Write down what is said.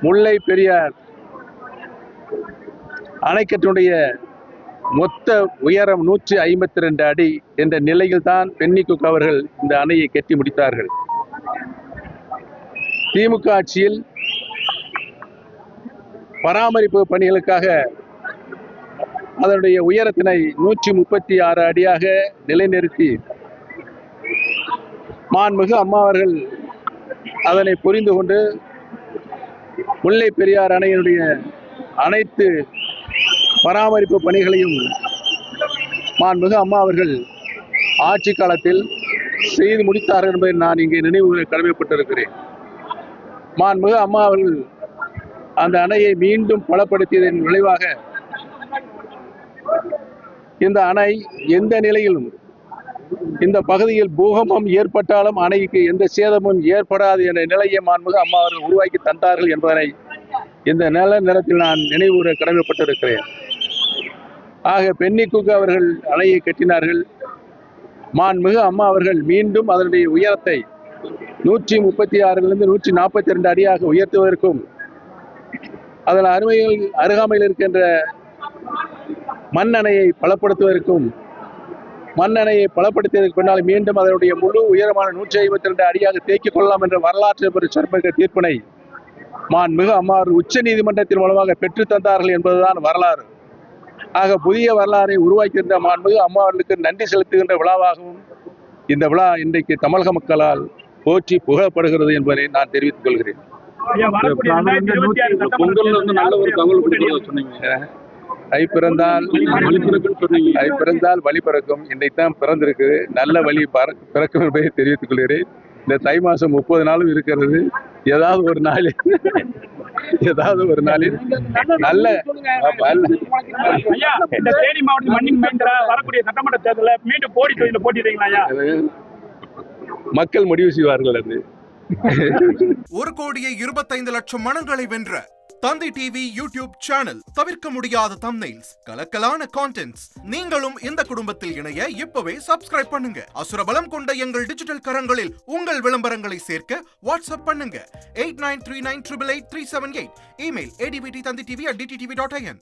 முல்லை பெரியார் அணைக்கட்டுடைய மொத்த உயரம் 152 அடி என்ற நிலையில் தான் பென்னிகுக் அவர்கள் இந்த அணையை கட்டி முடித்தார்கள். திமுக ஆட்சியில் பராமரிப்பு பணிகளுக்காக அதனுடைய உயரத்தினை 136 அடியாக நிலைநிறுத்தி மாண்புமிகு அம்மா அவர்கள் அதனை புரிந்து கொண்டு முல்லை பெரியார் அணையினுடைய அனைத்து பராமரிப்பு பணிகளையும் மாண்புமிகு அம்மா அவர்கள் ஆட்சி காலத்தில் செய்து முடித்தார்கள் என்பதை நான் இங்கே நினைவு கடமைப்பட்டிருக்கிறேன். மாண்புமிகு அம்மா அவர்கள் அந்த அணையை மீண்டும் பலப்படுத்தியதன் விளைவாக இந்த அணை எந்த நிலையிலும் இந்த பகுதியில் பூகம்பம் ஏற்பட்டாலும் அணைக்கு எந்த சேதமும் ஏற்படாது என்ற நிலையை மாண்புமிகு அம்மா அவர்கள் உருவாக்கி தந்தார்கள் என்பதனை இந்த நல்ல நேரத்தில் நான் நினைவுற கடமைப்பட்டிருக்கிறேன். ஆக பென்னிகுக் அவர்கள் அணையை கட்டினார்கள். மாண்புமிகு அம்மா அவர்கள் மீண்டும் அதனுடைய உயரத்தை 136 142 அடியாக உயர்த்துவதற்கும் அதன் அருகாமையில் இருக்கின்ற மண்ணணையை பலப்படுத்துவதற்கும் மண்ணணையை பலப்படுத்தியதற்கு பின்னால் மீண்டும் அதனுடைய முழு உயரமான 152 அடியாக தேக்கிக் கொள்ளலாம் என்ற வரலாற்று சிறப்புமிக்க தீர்ப்பினை மாண்புமிகு அம்மா உச்ச நீதிமன்றத்தின் மூலமாக பெற்று தந்தார்கள் என்பதுதான் வரலாறு. ஆக புதிய வரலாறை உருவாக்கியிருந்த மாண்புமிகு அம்மா அவர்களுக்கு நன்றி செலுத்துகின்ற விழாவாகவும் இந்த விழா இன்றைக்கு தமிழக மக்களால் போற்றி புகழப்படுகிறது என்பதை நான் தெரிவித்துக் கொள்கிறேன். ஐ பிறந்தால் வழி பிறக்கும். இன்றைக்கு தான் பிறந்திருக்கு, நல்ல வழி பிறக்கும் என்பதை தெரிவித்துக் கொள்கிறேன். இந்த தை மாசம் 30 நாளும் இருக்கிறது. ஏதாவது ஒரு நாளில் நல்ல மக்கள் முடிவு செய்வார்கள். அது 1,25,00,000 மனங்களை வென்ற தந்தி டிவி யூடியூப் சேனல். தவிர்க்க முடியாத தம்ப்நெயில்ஸ், கலக்கலான கான்டென்ட்ஸ். நீங்களும் இந்த குடும்பத்தில் இணைய இப்பவே சப்ஸ்கிரைப் பண்ணுங்க. அசுரபலம் கொண்ட எங்கள் டிஜிட்டல் கரங்களில் உங்கள் விளம்பரங்களை சேர்க்க வாட்ஸ்அப் பண்ணுங்க 8939888378. Email advtthanditv@dttv.in.